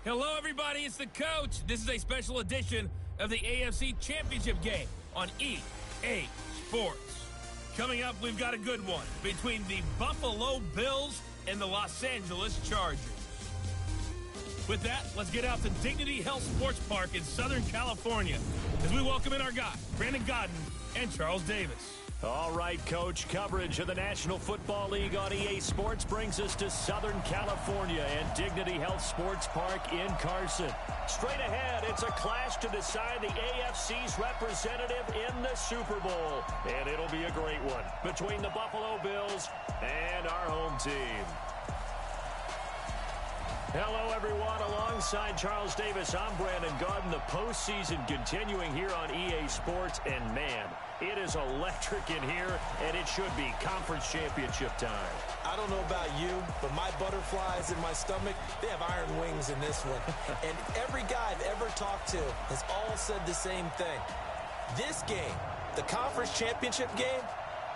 Hello, everybody. It's the coach. This is a special edition of the AFC Championship game on EA Sports. Coming up, we've got a good one between the Buffalo Bills and the Los Angeles Chargers. With that, let's get out to Dignity Health Sports Park in Southern California as we welcome in our guys, Brandon Godden and Charles Davis. All right, Coach. Coverage of the National Football League on EA Sports brings us to Southern California and Dignity Health Sports Park in Carson. Straight ahead, it's a clash to decide the AFC's representative in the Super Bowl. And it'll be a great one between the Buffalo Bills and our home team. Hello, everyone. Alongside Charles Davis, I'm Brandon Godden. The postseason continuing here on EA Sports. And, man, it is electric in here, and it should be conference championship time. I don't know about you, but my butterflies in my stomach, they have iron wings in this one. And every guy I've ever talked to has all said the same thing. This game, the conference championship game,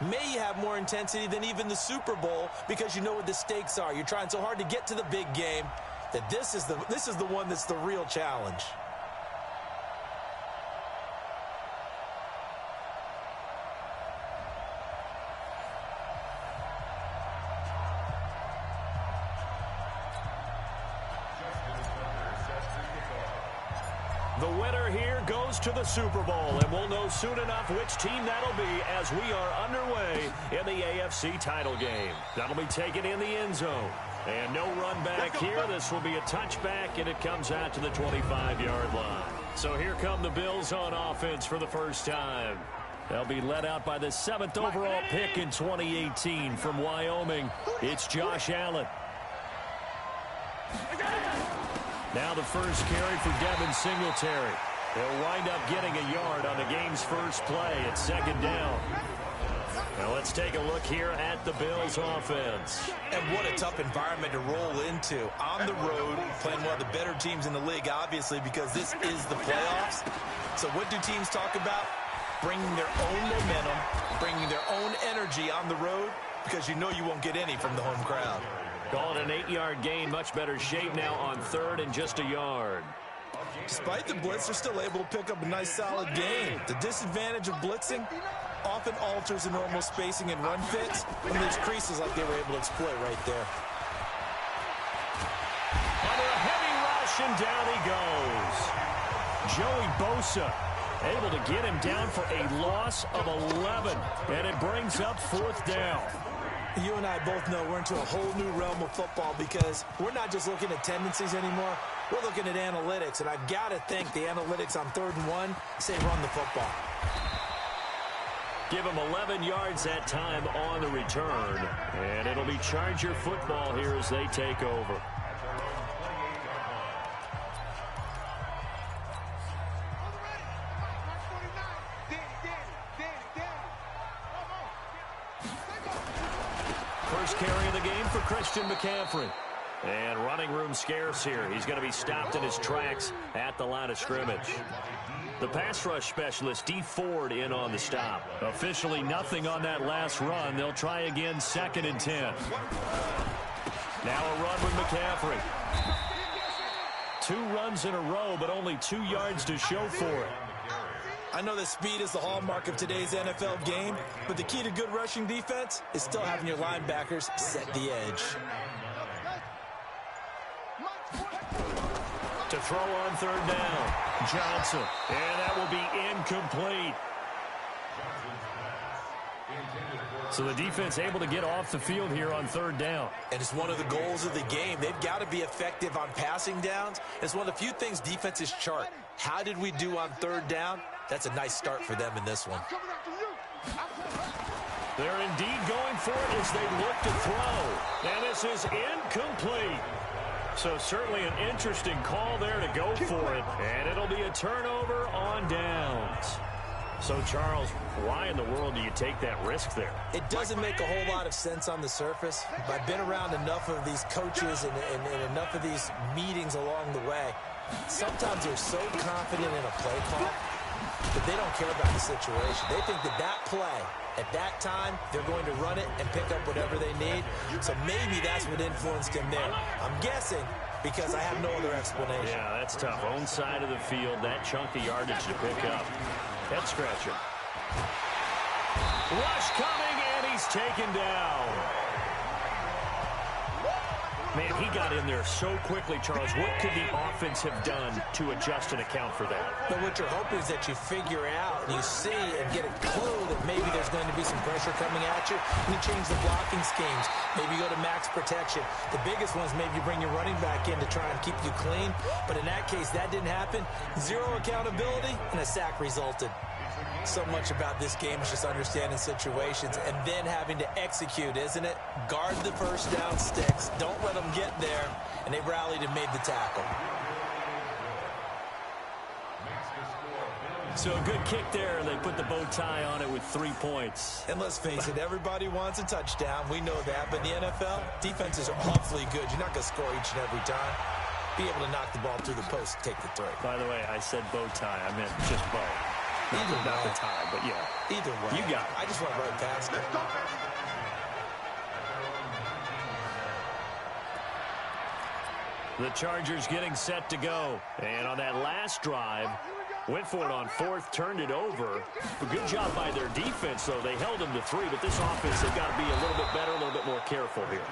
may have more intensity than even the Super Bowl because you know what the stakes are. You're trying so hard to get to the big game that this is the one that's the real challenge. The winner here goes to the Super Bowl, and we'll know soon enough which team that'll be as we are underway in the AFC title game. That'll be taken in the end zone. And no run back here. This will be a touchback, and it comes out to the 25-yard line. So here come the Bills on offense for the first time. They'll be led out by the 7th overall pick in 2018 from Wyoming. It's Josh Allen. Now the first carry for Devin Singletary. He'll wind up getting a yard on the game's first play at second down. Now let's take a look here at the Bills' offense. And what a tough environment to roll into. On the road, playing one of the better teams in the league, obviously, because this is the playoffs. So what do teams talk about? Bringing their own momentum, bringing their own energy on the road, because you know you won't get any from the home crowd. Call it an 8-yard gain. Much better shape now on third and just a yard. Despite the blitz, they're still able to pick up a nice, solid gain. The disadvantage of blitzing often alters the normal spacing and run fits, and there's creases like they were able to exploit right there. Under a heavy rush, and down he goes. Joey Bosa able to get him down for a loss of 11, and it brings up fourth down. You and I both know we're into a whole new realm of football because we're not just looking at tendencies anymore. We're looking at analytics, and I've got to think the analytics on 3rd and 1 say run the football. Give him 11 yards that time on the return, and it'll be Charger football here as they take over. First carry of the game for Christian McCaffrey. And running room scarce here. He's going to be stopped in his tracks at the line of scrimmage. The pass rush specialist, D. Ford, in on the stop. Officially nothing on that last run. They'll try again 2nd and 10. Now a run with McCaffrey. 2 runs in a row, but only 2 yards to show for it. I know that speed is the hallmark of today's NFL game, but the key to good rushing defense is still having your linebackers set the edge. To throw on 3rd down, Johnson, and that will be incomplete. So the defense able to get off the field here on 3rd down. And it's one of the goals of the game. They've got to be effective on passing downs. It's one of the few things defenses chart. How did we do on 3rd down? That's a nice start for them in this one. They're indeed going for it as they look to throw. And this is incomplete. So certainly an interesting call there to go for it. And it'll be a turnover on downs. So, Charles, why in the world do you take that risk there? It doesn't make a whole lot of sense on the surface. I've been around enough of these coaches and enough of these meetings along the way. Sometimes they're so confident in a play call that they don't care about the situation. They think that that play, at that time, they're going to run it and pick up whatever they need. So maybe that's what influenced him there. I'm guessing because I have no other explanation. Yeah, that's tough. Own side of the field, that chunk of yardage to pick up. Head scratcher. Rush coming, and he's taken down. Man, he got in there so quickly, Charles. What could the offense have done to adjust and account for that? But what you're hoping is that you figure out and you see and get a clue that maybe there's going to be some pressure coming at you. And you change the blocking schemes. Maybe you go to max protection. The biggest one is maybe you bring your running back in to try and keep you clean. But in that case, that didn't happen. Zero accountability, and a sack resulted. So much about this game is just understanding situations and then having to execute, isn't it? Guard the first down sticks. Don't let them get there. And they rallied and made the tackle. So a good kick there, and they put the bow tie on it with 3 points. And let's face it, everybody wants a touchdown. We know that. But in the NFL, defenses are awfully good. You're not going to score each and every time. Be able to knock the ball through the post and take the throw. By the way, I said bow tie. I meant just bow. Not the tie, but yeah. Either way. You got it. I just went right past it. The Chargers getting set to go. And on that last drive, went for it on fourth, turned it over. A good job by their defense, though. They held them to 3, but this offense, they've got to be a little bit better, a little bit more careful here.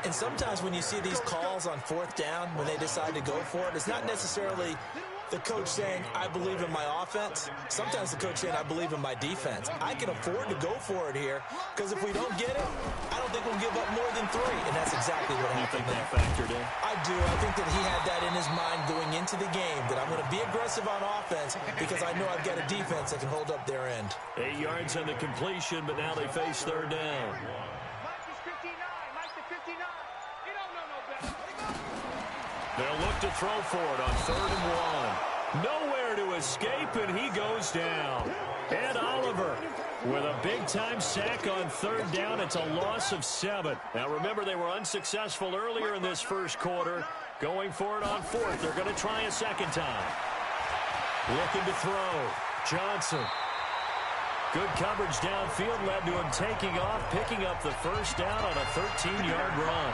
And sometimes when you see these calls on fourth down, when they decide to go for it, it's not necessarily the coach saying, I believe in my offense. Sometimes the coach saying, I believe in my defense. I can afford to go for it here because if we don't get it, I don't think we'll give up more than 3. And that's exactly what happened. You think that factored in? I do. I think that he had that in his mind going into the game, that I'm going to be aggressive on offense because I know I've got a defense that can hold up their end. 8 yards on the completion, but now they face third down. They'll look to throw for it on 3rd and 1. Nowhere to escape, and he goes down. Ed Oliver with a big-time sack on 3rd down. It's a loss of 7. Now, remember, they were unsuccessful earlier in this first quarter. Going for it on 4th. They're going to try a second time. Looking to throw. Johnson. Good coverage downfield led to him taking off, picking up the first down on a 13-yard run.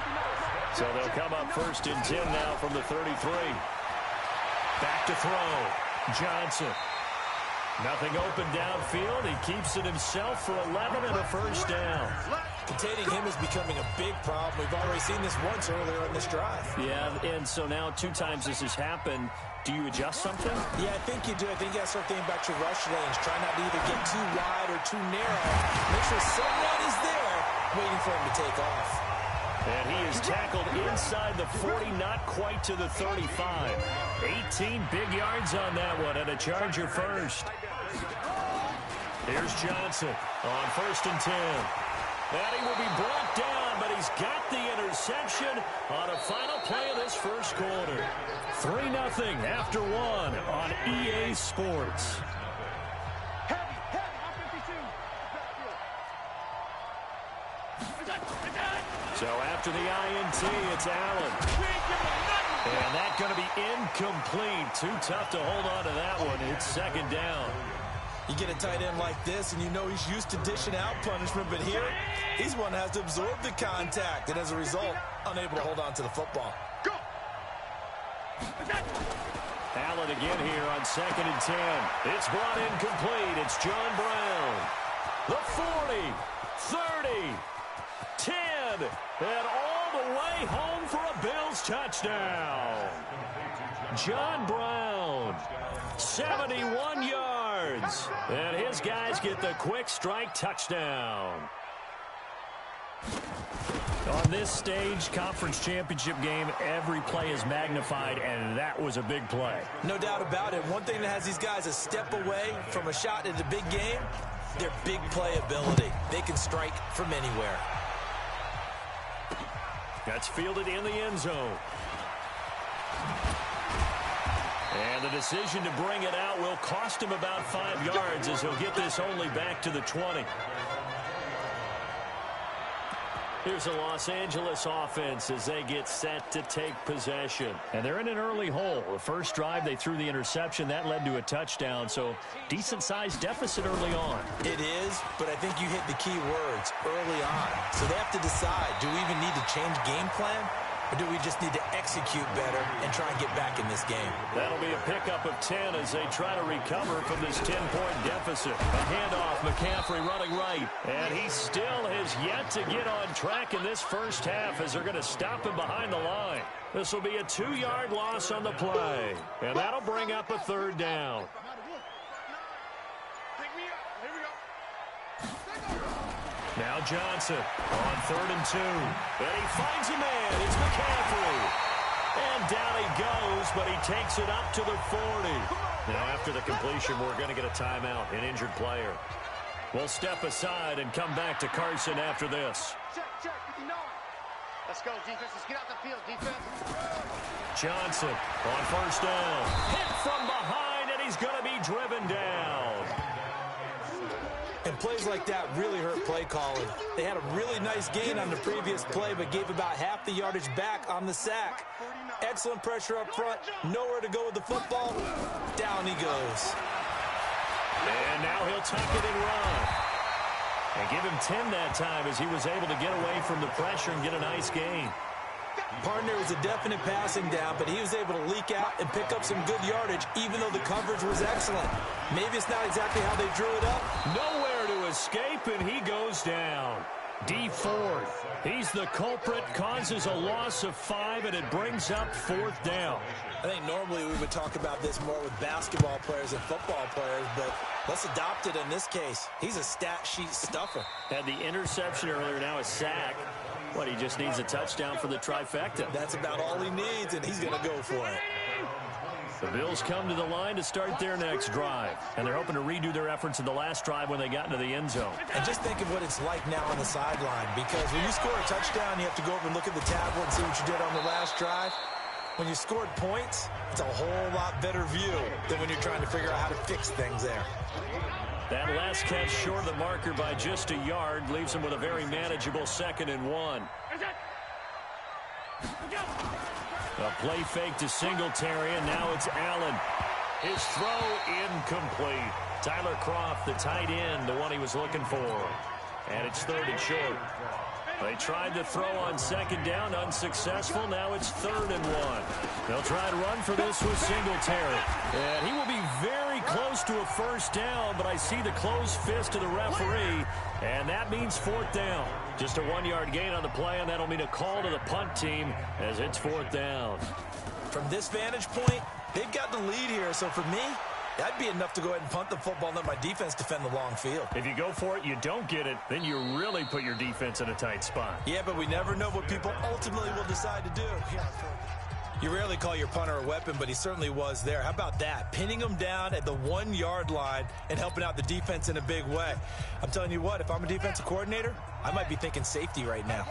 So they'll come up 1st and 10 now from the 33. Back to throw. Johnson. Nothing open downfield. He keeps it himself for 11 and a first down. Containing him is becoming a big problem. We've already seen this once earlier in this drive. Yeah, and so now 2 times this has happened. Do you adjust something? Yeah, I think you do. I think you got to start thinking about your rush lanes. Try not to either get too wide or too narrow. Make sure someone is there waiting for him to take off. And he is tackled inside the 40, not quite to the 35. 18 big yards on that one, and a Charger first. Here's Johnson on 1st and 10. And he will be brought down, but he's got the interception on a final play of this first quarter. 3-0 after 1 on EA Sports. So after the INT, it's Allen. And that's going to be incomplete. Too tough to hold on to that one. It's 2nd down. You get a tight end like this, and you know he's used to dishing out punishment, but here, he's one that has to absorb the contact, and as a result, unable to hold on to the football. Go! Allen again here on 2nd and 10. It's brought in complete. It's John Brown. The 40, 30, 10, and all the way home for a Bills touchdown. John Brown, 71 yards, and his guys get the quick strike touchdown. On this stage, conference championship game, every play is magnified, and that was a big play. No doubt about it. One thing that has these guys a step away from a shot in the big game, their big play ability. They can strike from anywhere. That's fielded in the end zone. And the decision to bring it out will cost him about 5 yards as he'll get this only back to the 20. Here's the Los Angeles offense as they get set to take possession. And they're in an early hole. The first drive, they threw the interception. That led to a touchdown, so decent-sized deficit early on. It is, but I think you hit the key words, early on. So they have to decide, do we even need to change game plan? or do we just need to execute better and try and get back in this game? That'll be a pickup of 10 as they try to recover from this 10-point deficit. A handoff, McCaffrey running right. And he still has yet to get on track in this first half as they're going to stop him behind the line. This will be a 2-yard loss on the play. And that'll bring up a third down. Now Johnson on 3rd and 2. And he finds a man. It's McCaffrey. And down he goes, but he takes it up to the 40. Now after the completion, we're going to get a timeout, an injured player. We'll step aside and come back to Carson after this. Check, 59. Let's go, defense. Let's get out the field, defense. Johnson on 1st down. Hit from behind, and he's going to be driven down. And plays like that really hurt play calling. They had a really nice gain on the previous play, but gave about half the yardage back on the sack. Excellent pressure up front. Nowhere to go with the football. Down he goes. And now he'll tuck it and run. And give him 10 that time as he was able to get away from the pressure and get a nice gain. Partner was a definite passing down, but he was able to leak out and pick up some good yardage, even though the coverage was excellent. Maybe it's not exactly how they drew it up. Nowhere to escape, and he goes down. D Ford, he's the culprit, causes a loss of 5, and it brings up 4th down. I think normally we would talk about this more with basketball players and football players, but let's adopt it in this case. He's a stat sheet stuffer. Had the interception earlier, now a sack. What, he just needs a touchdown for the trifecta. That's about all he needs, and he's going to go for it. The Bills come to the line to start their next drive, and they're hoping to redo their efforts in the last drive when they got into the end zone. And just think of what it's like now on the sideline, because when you score a touchdown, you have to go over and look at the tablet and see what you did on the last drive. When you scored points, it's a whole lot better view than when you're trying to figure out how to fix things there. That last catch short of the marker by just a yard leaves him with a very manageable 2nd and 1. A play fake to Singletary, and now it's Allen. His throw incomplete. Tyler Kroft, the tight end, the one he was looking for. And it's 3rd and short. They tried to throw on 2nd down, unsuccessful. Now it's 3rd and 1. They'll try and run for this with Singletary. And he will be very close to a 1st down, but I see the closed fist of the referee, and that means 4th down. Just a 1-yard gain on the play, and that'll mean a call to the punt team as it's 4th down. From this vantage point, they've got the lead here, so for me, that'd be enough to go ahead and punt the football and let my defense defend the long field. If you go for it, you don't get it, then you really put your defense in a tight spot. Yeah, but we never know what people ultimately will decide to do. You rarely call your punter a weapon, but he certainly was there. How about that? Pinning him down at the 1-yard line and helping out the defense in a big way. I'm telling you what, if I'm a defensive coordinator, I might be thinking safety right now.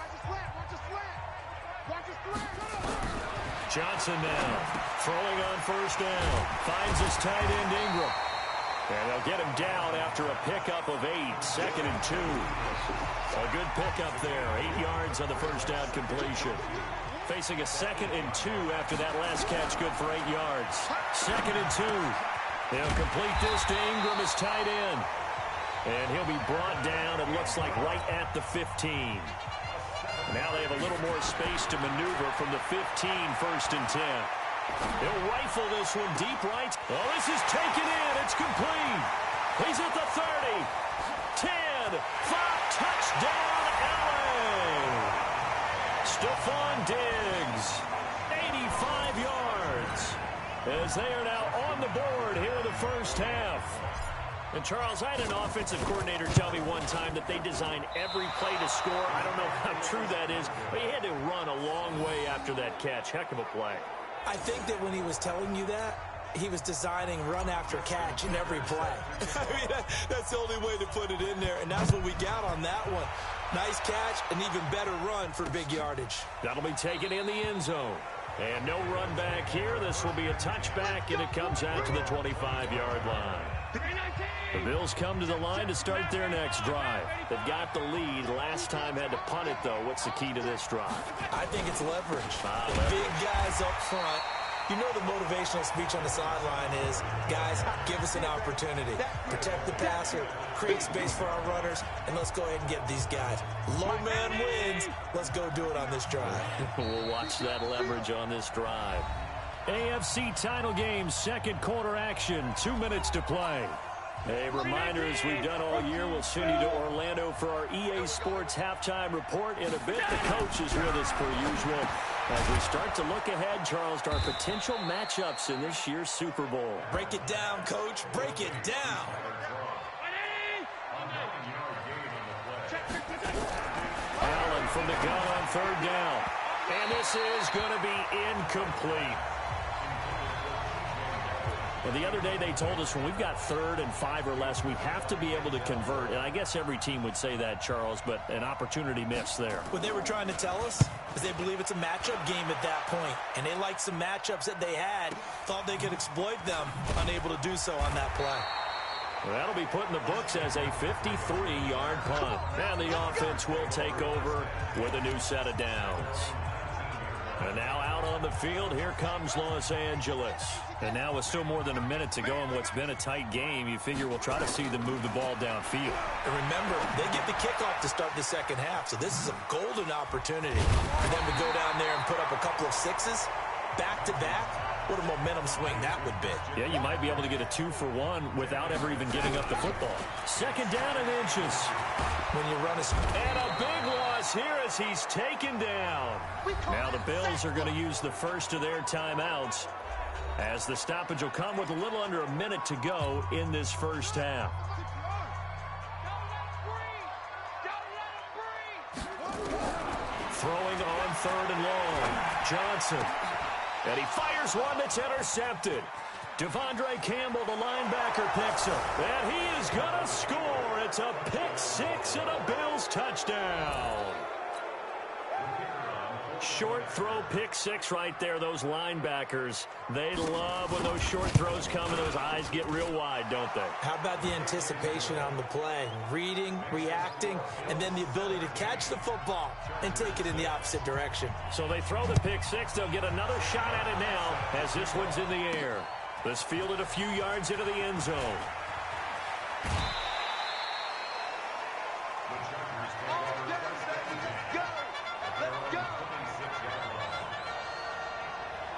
Johnson now, throwing on 1st down, finds his tight end Ingram. And they'll get him down after a pickup of 8, 2nd and 2. A good pickup there, 8 yards on the 1st down completion. Facing a 2nd and 2 after that last catch, good for 8 yards. 2nd and 2. They'll complete this to Ingram as tight end. And he'll be brought down, it looks like, right at the 15. Now they have a little more space to maneuver from the 15, 1st and 10. They'll rifle this one deep right. Oh, this is taken in. It's complete. He's at the 30. 10. 5. Touchdown, LA. Stephon Diggs. 85 yards. As they are now on the board here in the first half. And, Charles, I had an offensive coordinator tell me one time that they design every play to score. I don't know how true that is, but he had to run a long way after that catch. Heck of a play. I think that when he was telling you that, he was designing run after catch in every play. I mean, that's the only way to put it in there, and that's what we got on that one. Nice catch, an even better run for big yardage. That'll be taken in the end zone. And no run back here. This will be a touchback, and it comes out to the 25-yard line. The Bills come to the line to start their next drive. They've got the lead. Last time had to punt it, though. What's the key to this drive? I think it's leverage. Leverage. Big guys up front You know the motivational speech on the sideline is, guys, give us an opportunity. Protect the passer, create space for our runners, and let's go ahead and get these guys. Low man wins. Let's go do it on this drive. We'll watch that leverage on this drive. AFC title game, second quarter action, 2 minutes to play. A reminder, as we've done all year, we'll send you to Orlando for our EA Sports halftime report. In a bit, the coach is with us per usual as we start to look ahead, Charles, to our potential matchups in this year's Super Bowl. Break it down, Coach. Break it down. Allen from the gun on third down. And this is going to be incomplete. Well, the other day they told us when we've got 3rd and 5 or less, we have to be able to convert. And I guess every team would say that, Charles, but an opportunity missed there. What they were trying to tell us is they believe it's a matchup game at that point. And they liked some matchups that they had, thought they could exploit them, unable to do so on that play. Well, that'll be put in the books as a 53-yard punt. And the offense will take over with a new set of downs. And now out on the field, here comes Los Angeles. And now with still more than a minute to go in what's been a tight game, you figure we'll try to see them move the ball downfield. And remember, they get the kickoff to start the second half, so this is a golden opportunity for them to go down there and put up a couple of sixes back-to-back. What a momentum swing that would be. Yeah, you might be able to get a 2-for-1 without ever even getting up the football. Second down and inches. When you run and a big loss here as he's taken down. Now the Bills are going to use the first of their timeouts as the stoppage will come with a little under a minute to go in this first half. Throwing on 3rd and long. Johnson. And he fires one that's intercepted. Devondre Campbell, the linebacker, picks up. And he is going to score. It's a pick 6 and a Bills touchdown. Short throw, pick 6 right there. Those linebackers, they love when those short throws come and those eyes get real wide, don't they? How about the anticipation on the play? Reading, reacting, and then the ability to catch the football and take it in the opposite direction. So they throw the pick 6. They'll get another shot at it now as this one's in the air. This fielded a few yards into the end zone.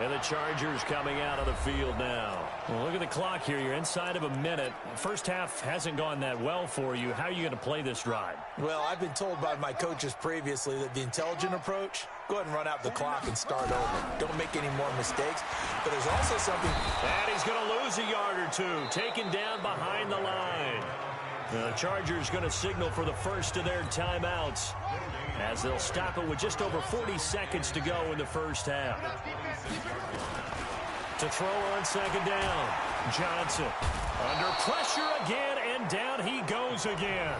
And the Chargers coming out of the field now. Well, look at the clock here. You're inside of a minute. First half hasn't gone that well for you. How are you going to play this drive? Well, I've been told by my coaches previously that the intelligent approach, go ahead and run out the clock and start over. Don't make any more mistakes. But there's also something. And he's going to lose a yard or two. Taken down behind the line. The Chargers going to signal for the first of their timeouts as they'll stop it with just over 40 seconds to go in the first half. To throw on second down, Johnson under pressure again, and down he goes again.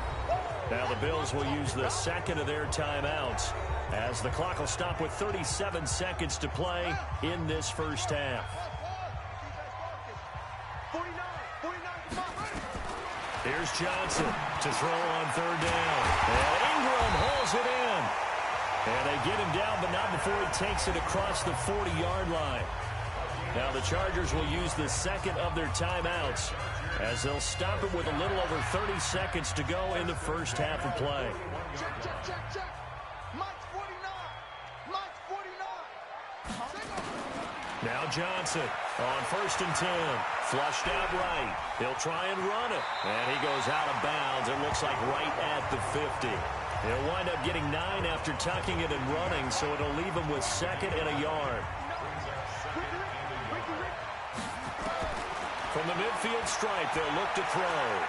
Now the Bills will use the second of their timeouts as the clock will stop with 37 seconds to play in this first half. Here's Johnson to throw on third down. And Ingram hauls it in. And they get him down, but not before he takes it across the 40-yard line. Now the Chargers will use the second of their timeouts as they'll stop it with a little over 30 seconds to go in the first half of play. Now Johnson on 1st and 10. Flushed out right. He'll try and run it. And he goes out of bounds. It looks like right at the 50. He'll wind up getting 9 after tucking it and running, so it'll leave him with 2nd and a yard. From the midfield stripe, they'll look to throw.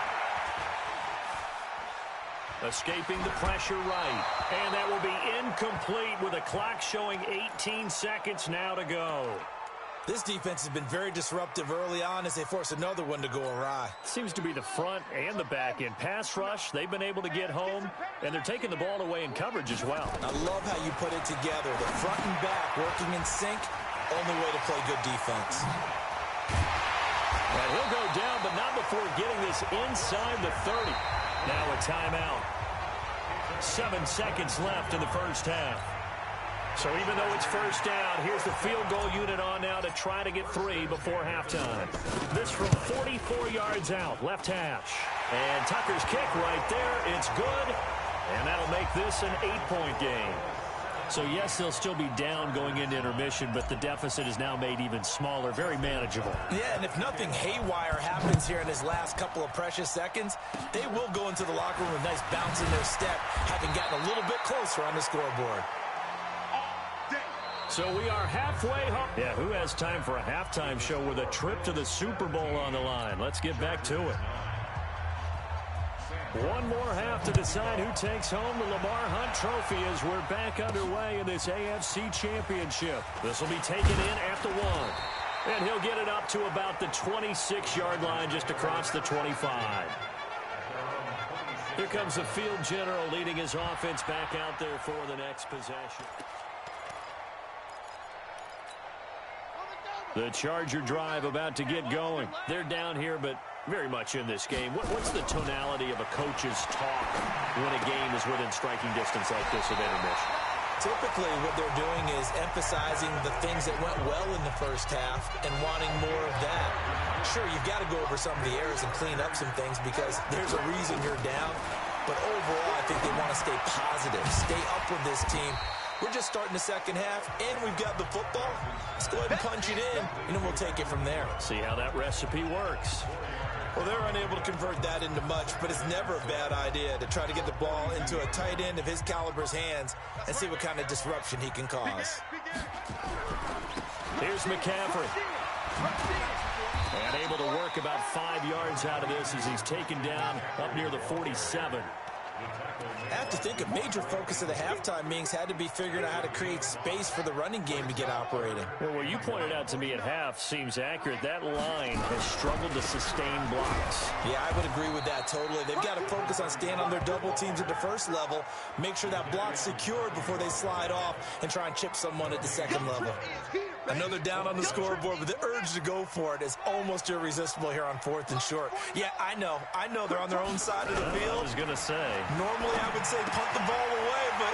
Escaping the pressure right. And that will be incomplete with a clock showing 18 seconds now to go. This defense has been very disruptive early on as they force another one to go awry. Seems to be the front and the back end. Pass rush, they've been able to get home, and they're taking the ball away in coverage as well. I love how you put it together. The front and back working in sync, only way to play good defense. And he'll go down, but not before getting this inside the 30. Now a timeout. 7 seconds left in the first half. So even though it's first down, here's the field goal unit on now to try to get 3 before halftime. This from 44 yards out, left hash. And Tucker's kick right there. It's good. And that'll make this an 8-point game. So, yes, they'll still be down going into intermission, but the deficit is now made even smaller, very manageable. Yeah, and if nothing haywire happens here in his last couple of precious seconds, they will go into the locker room with a nice bounce in their step, having gotten a little bit closer on the scoreboard. So we are halfway home. Yeah, who has time for a halftime show with a trip to the Super Bowl on the line? Let's get back to it. One more half to decide who takes home the Lamar Hunt Trophy as we're back underway in this AFC Championship. This will be taken in at the 1. And he'll get it up to about the 26-yard line just across the 25. Here comes the field general leading his offense back out there for the next possession. The Charger drive about to get going. They're down here, but very much in this game. What's the tonality of a coach's talk when a game is within striking distance like this of intermission? Typically, what they're doing is emphasizing the things that went well in the first half and wanting more of that. Sure, you've got to go over some of the errors and clean up some things because there's a reason you're down. But overall, I think they want to stay positive, stay up with this team. We're just starting the second half, and we've got the football. Let's go ahead and punch it in, and then we'll take it from there. See how that recipe works. Well, they're unable to convert that into much, but it's never a bad idea to try to get the ball into a tight end of his caliber's hands and see what kind of disruption he can cause. Here's McCaffrey. And able to work about 5 yards out of this as he's taken down up near the 47. I have to think a major focus of the halftime meetings had to be figuring out how to create space for the running game to get operating. Well, what you pointed out to me at half seems accurate. That line has struggled to sustain blocks. Yeah, I would agree with that totally. They've got to focus on staying on their double teams at the first level, make sure that block's secured before they slide off and try and chip someone at the second level. Another down on the scoreboard, but the urge to go for it is almost irresistible here on 4th and short. Yeah, I know they're on their own side of the field. I was going to say. Normally I would say punt the ball away, but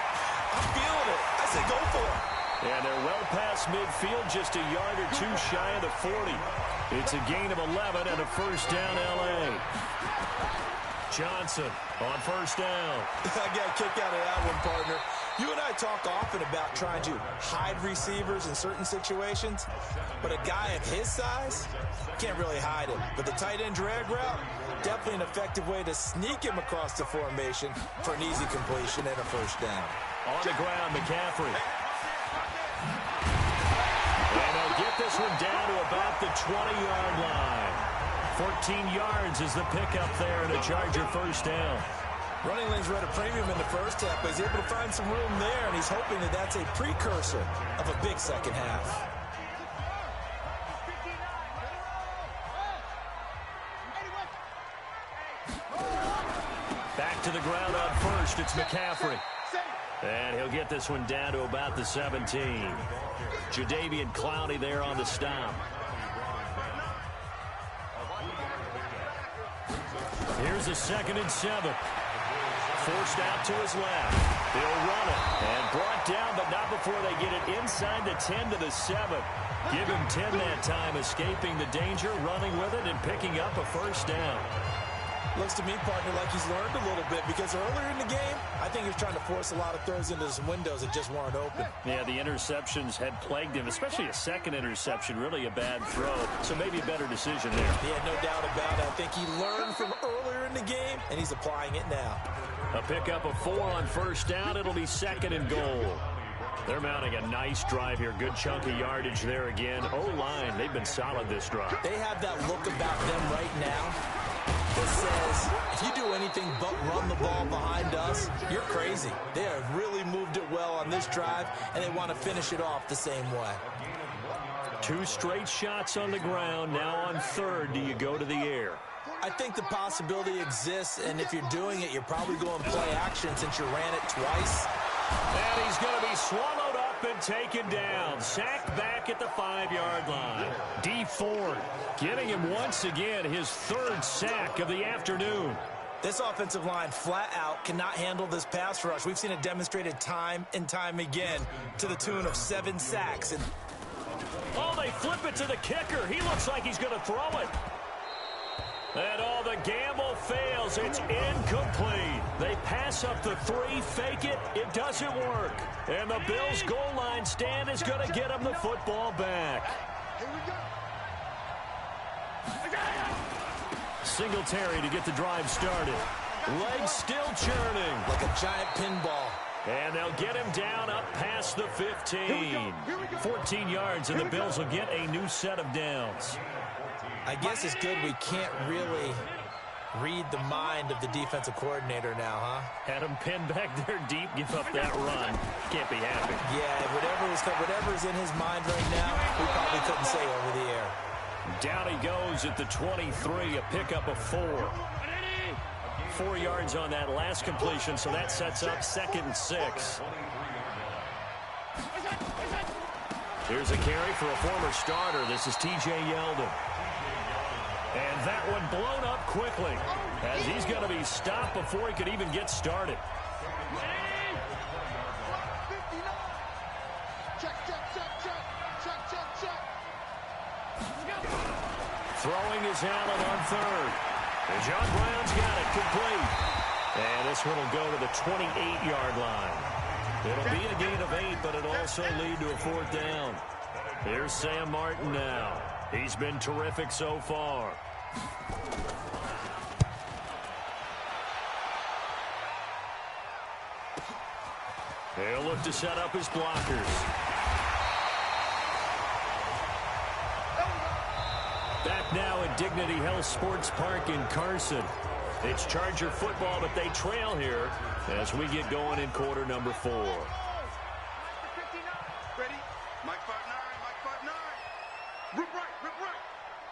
I'm feeling it. I say go for it. And they're well past midfield, just a yard or two shy of the 40. It's a gain of 11 and a first down L.A. Johnson on first down. I got a kick out of that one, partner. You and I talk often about trying to hide receivers in certain situations, but a guy of his size can't really hide him. But the tight end drag route, definitely an effective way to sneak him across the formation for an easy completion and a first down. On the ground, McCaffrey. And they'll get this one down to about the 20-yard line. 14 yards is the pickup there and a Charger first down. Running lanes were at a premium in the first half, but he's able to find some room there, and he's hoping that that's a precursor of a big second half. Back to the ground on first, it's McCaffrey. And he'll get this one down to about the 17. Jadeveon Clowney there on the stop. Here's a 2nd and 7. Forced out to his left. He'll run it. And brought down, but not before they get it inside the 10 to the 7. Give him 10 that time, escaping the danger, running with it, and picking up a first down. Looks to me, partner, like he's learned a little bit because earlier in the game, I think he was trying to force a lot of throws into some windows that just weren't open. Yeah, the interceptions had plagued him, especially a second interception, really a bad throw. So maybe a better decision there. Yeah, no doubt about it. I think he learned from earlier in the game, and he's applying it now. A pickup of 4 on first down. It'll be 2nd and goal. They're mounting a nice drive here. Good chunk of yardage there again. O-line, they've been solid this drive. They have that look about them right now that says, if you do anything but run the ball behind us, you're crazy. They have really moved it well on this drive, and they want to finish it off the same way. 2 straight shots on the ground. Now on 3rd, do you go to the air? I think the possibility exists, and if you're doing it, you're probably going to play action since you ran it twice. And he's going to be swallowed up and taken down. Sacked back at the 5-yard line. D. Ford getting him once again his 3rd sack of the afternoon. This offensive line flat out cannot handle this pass rush. We've seen it demonstrated time and time again to the tune of 7 sacks. And oh, they flip it to the kicker. He looks like he's going to throw it. And all the gamble fails. It's incomplete. They pass up the 3, fake it. It doesn't work. And the Bills' goal line stand is going to get them the football back. Here we go. Singletary to get the drive started. Legs still churning. like a giant pinball. And they'll get him down up past the 15. 14 yards, and the Bills will get a new set of downs. I guess it's good we can't really read the mind of the defensive coordinator now, huh? Had him pinned back there deep, give up that run. Can't be happy. Yeah, whatever's in his mind right now, we probably couldn't say over the air. Down he goes at the 23, a pickup of 4. 4 yards on that last completion, so that sets up 2nd and 6. Here's a carry for a former starter. This is T.J. Yeldon. And that one blown up quickly, as he's going to be stopped before he could even get started. Throwing is Allen on 3rd. And John Brown's got it complete. And this one will go to the 28-yard line. It'll be a gain of 8, but it'll also lead to a 4th down. Here's Sam Martin now. He's been terrific so far. He'll look to set up his blockers. Back now at Dignity Health Sports Park in Carson. It's Charger football, but they trail here as we get going in quarter number 4. Ready? Mike 5'9", Mike 5'9". Rip right.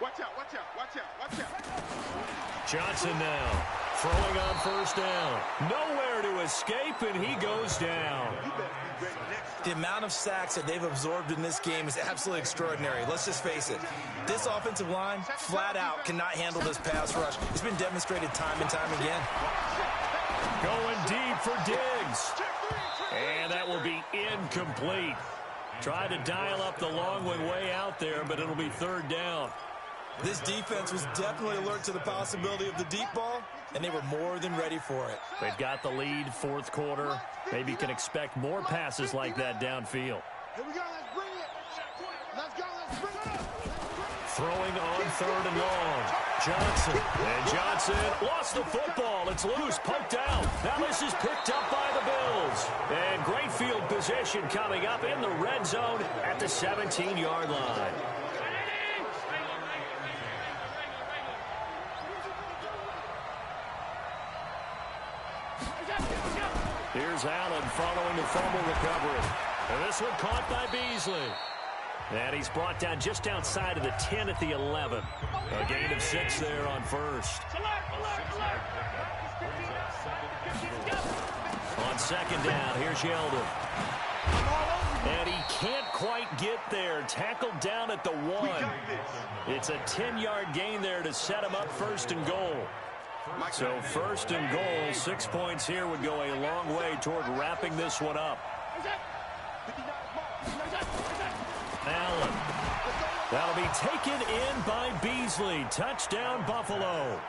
Watch out, watch out, watch out, watch out. Johnson now throwing on 1st down. Nowhere to escape, and he goes down. You better be ready next time. The amount of sacks that they've absorbed in this game is absolutely extraordinary. Let's just face it. This offensive line, flat out, cannot handle this pass rush. It's been demonstrated time and time again. Going deep for Diggs. And that will be incomplete. Tried to dial up the long one way out there, but it'll be 3rd down. This defense was definitely alert to the possibility of the deep ball, and they were more than ready for it. They've got the lead, 4th quarter. Maybe can expect more passes like that downfield. Here we go, let's bring it. Let's go, let's bring it up. Throwing on 3rd and long. Johnson. And Johnson lost the football. It's loose, poked out. Now this is picked up by the Bills. And great field position coming up in the red zone at the 17-yard line. Here's Allen following the fumble recovery. And this one caught by Beasley. And he's brought down just outside of the 10 at the 11. A gain of 6 there on 1st. On 2nd down, here's Yeldon. And he can't quite get there. Tackled down at the 1. It's a 10-yard gain there to set him up 1st and goal. So 1st and goal, 6 points here would go a long way toward wrapping this one up. Allen. That'll be taken in by Beasley. Touchdown, Buffalo.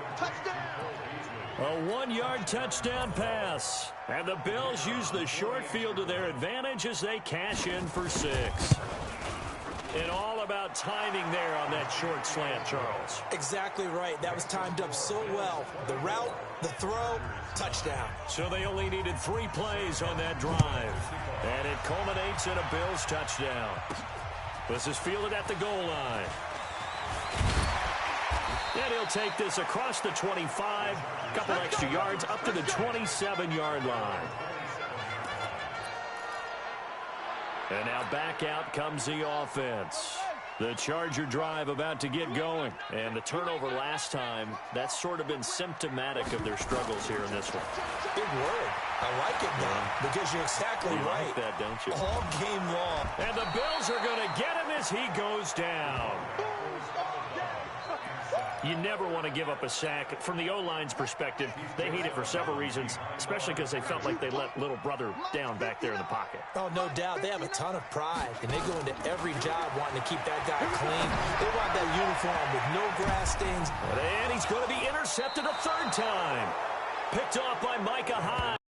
A 1-yard touchdown pass. And the Bills use the short field to their advantage as they cash in for 6. And all about timing there on that short slant, Charles. Exactly right. That was timed up so well. The route, the throw, touchdown. So they only needed 3 plays on that drive. And it culminates in a Bills touchdown. This is fielded at the goal line. And he'll take this across the 25. Couple extra yards up to the 27-yard line. And now back out comes the offense. The Charger drive about to get going. And the turnover last time, that's sort of been symptomatic of their struggles here in this one. Big word. I like it now, because you're exactly right. You like that, don't you? All game long. And the Bills are going to get him as he goes down. You never want to give up a sack. From the O-line's perspective, they hate it for several reasons, especially because they felt like they let little brother down back there in the pocket. Oh, no doubt. They have a ton of pride, and they go into every job wanting to keep that guy clean. They want that uniform with no grass stains. And he's going to be intercepted a third time. Picked off by Micah Hyde.